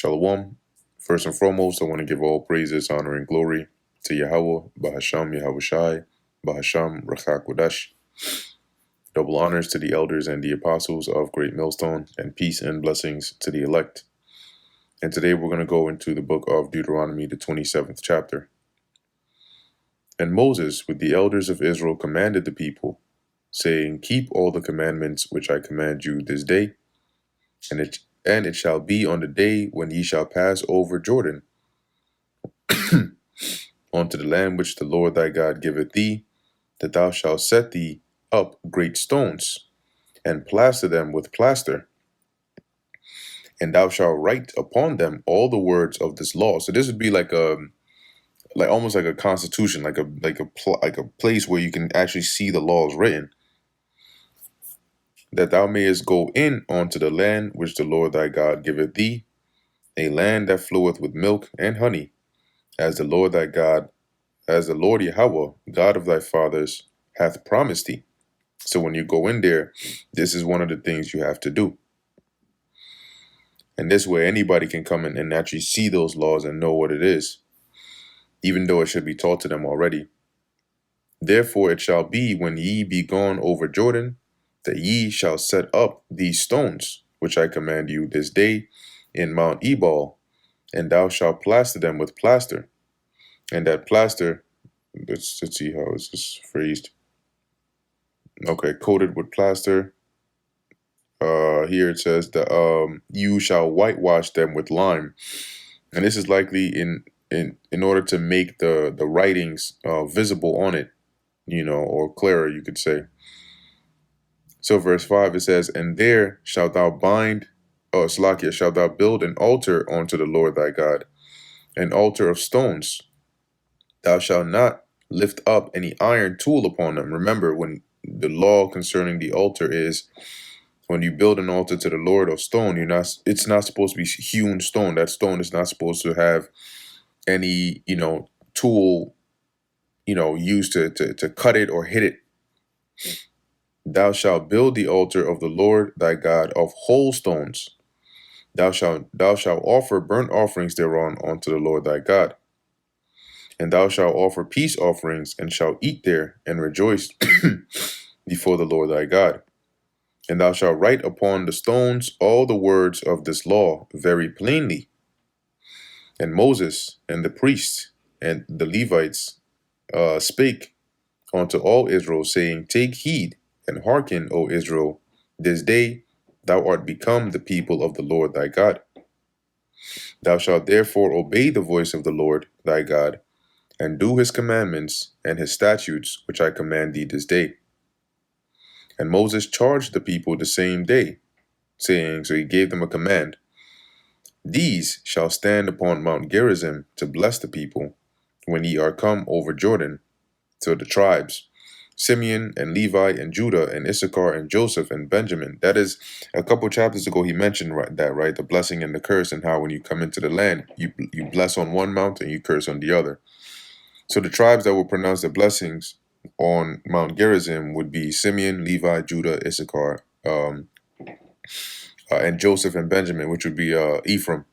Shalom. First and foremost, I want to give all praises, honor, and glory to Yahweh, Bahasham Yahushai, Bahasham Rachak Wadash. Double honors to the elders and the apostles of Great Millstone, and peace and blessings to the elect. And today we're going to go into the book of Deuteronomy, the 27th chapter. And Moses, with the elders of Israel, commanded the people, saying, Keep all the commandments which I command you this day, and it shall be on the day when ye shall pass over Jordan unto the land which the Lord thy God giveth thee, that thou shalt set thee up great stones, and plaster them with plaster, and thou shalt write upon them all the words of this law. So this would be like almost like a constitution, like a place where you can actually see the laws written, that thou mayest go in unto the land which the Lord thy God giveth thee, a land that floweth with milk and honey, as the Lord thy God, as the Lord Yahweh, God of thy fathers, hath promised thee. So when you go in there, this is one of the things you have to do. And this way anybody can come in and actually see those laws and know what it is, even though it should be taught to them already. Therefore it shall be, when ye be gone over Jordan, that ye shall set up these stones, which I command you this day, in Mount Ebal, and thou shalt plaster them with plaster. And that plaster, let's see how is this phrased. Okay, coated with plaster. Here it says that you shall whitewash them with lime, and this is likely in order to make the writings visible on it, or clearer, you could say. So verse 5, it says, And there shalt thou shalt thou build an altar unto the Lord thy God, an altar of stones. Thou shalt not lift up any iron tool upon them. Remember, when the law concerning the altar is, when you build an altar to the Lord of stone, it's not supposed to be hewn stone. That stone is not supposed to have any, tool, used to cut it or hit it. Thou shalt build the altar of the Lord thy God of whole stones. Thou shalt offer burnt offerings thereon unto the Lord thy God. And thou shalt offer peace offerings, and shalt eat there, and rejoice before the Lord thy God. And thou shalt write upon the stones all the words of this law very plainly. And Moses and the priests and the Levites spake unto all Israel, saying, Take heed and hearken, O Israel, this day thou art become the people of the Lord thy God. Thou shalt therefore obey the voice of the Lord thy God, and do his commandments and his statutes, which I command thee this day. And Moses charged the people the same day, saying, so he gave them a command, These shall stand upon Mount Gerizim to bless the people, when ye are come over Jordan. So the tribes, Simeon and Levi and Judah and Issachar and Joseph and Benjamin. That is, a couple chapters ago he mentioned right, the blessing and the curse, and how when you come into the land, you bless on one mount and you curse on the other. So the tribes that will pronounce the blessings on Mount Gerizim would be Simeon, Levi, Judah, Issachar, and Joseph and Benjamin, which would be Ephraim.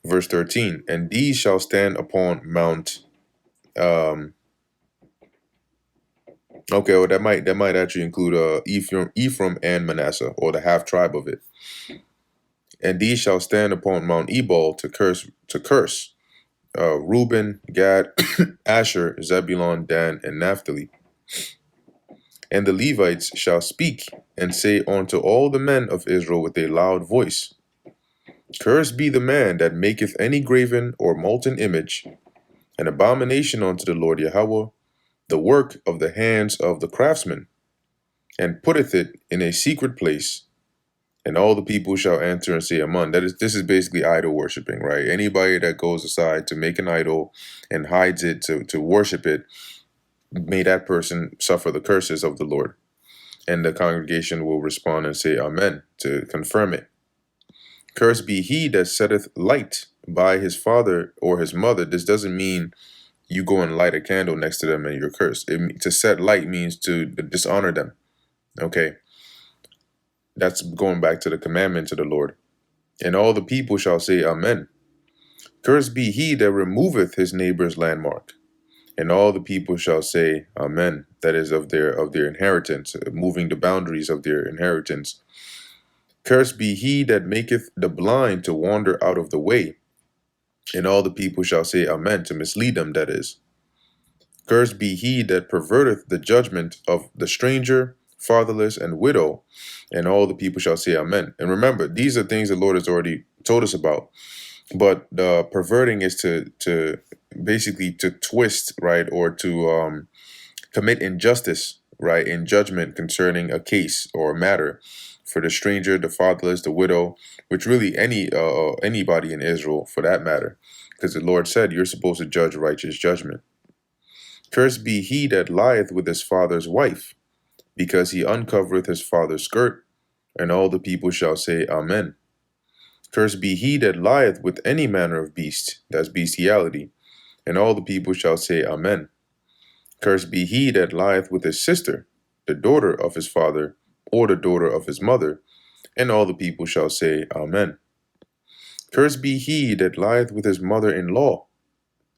Verse 13, and these shall stand upon Mount. Okay, well that might actually include Ephraim and Manasseh, or the half tribe of it. And these shall stand upon Mount Ebal to curse. Reuben, Gad, Asher, Zebulun, Dan, and Naphtali. And the Levites shall speak and say unto all the men of Israel with a loud voice, Cursed be the man that maketh any graven or molten image, an abomination unto the Lord Yahweh, the work of the hands of the craftsman, and putteth it in a secret place. And all the people shall answer and say, Amen. This is basically idol worshiping, right? Anybody that goes aside to make an idol and hides it to worship it, may that person suffer the curses of the Lord. And the congregation will respond and say, Amen, to confirm it. Cursed be he that setteth light by his father or his mother. This doesn't mean you go and light a candle next to them and you're cursed. To set light means to dishonor them. Okay. That's going back to the commandment to the Lord. And all the people shall say, Amen. Cursed be he that removeth his neighbor's landmark. And all the people shall say, Amen. That is of their inheritance, moving the boundaries of their inheritance. Cursed be he that maketh the blind to wander out of the way. And all the people shall say, Amen, to mislead them, that is. Cursed be he that perverteth the judgment of the stranger, fatherless, and widow. And all the people shall say, Amen. And remember, these are things the Lord has already told us about. But the perverting is to basically to twist, right, or to commit injustice, right, in judgment concerning a case or a matter for the stranger, the fatherless, the widow, which really anybody in Israel for that matter, because the Lord said you're supposed to judge righteous judgment. Cursed be he that lieth with his father's wife, because he uncovereth his father's skirt, and all the people shall say, Amen. Cursed be he that lieth with any manner of beast, that's bestiality, and all the people shall say, Amen. Cursed be he that lieth with his sister, the daughter of his father, or the daughter of his mother, and all the people shall say, Amen. Cursed be he that lieth with his mother-in-law,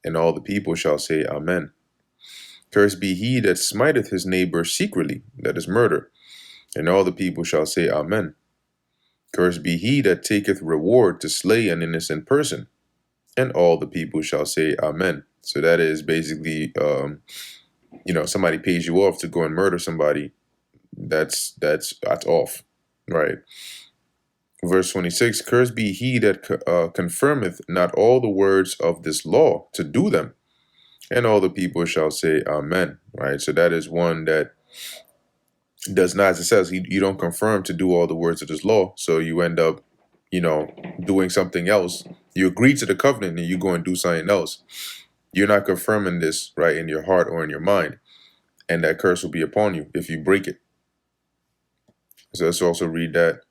and all the people shall say, Amen. Cursed be he that smiteth his neighbor secretly, that is murder, and all the people shall say, Amen. Cursed be he that taketh reward to slay an innocent person, and all the people shall say, Amen. So that is basically, somebody pays you off to go and murder somebody. That's off, right? Verse 26, Cursed be he that confirmeth not all the words of this law to do them, and all the people shall say, Amen, right? So that is one that does not, as it says, you don't confirm to do all the words of this law, so you end up, doing something else. You agree to the covenant and you go and do something else. You're not confirming this, right, in your heart or in your mind, and that curse will be upon you if you break it. So let's also read that.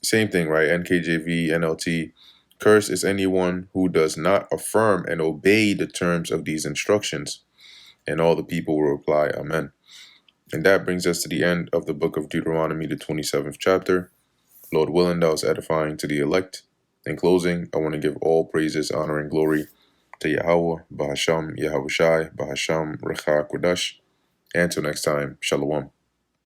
Same thing, right? NKJV, NLT. Cursed is anyone who does not affirm and obey the terms of these instructions. And all the people will reply, Amen. And that brings us to the end of the book of Deuteronomy, the 27th chapter. Lord willing, that was edifying to the elect. In closing, I want to give all praises, honor, and glory to Yahweh, Bahasham, Yahushai, Bahasham, Recha, Kodash. And until next time, Shalom.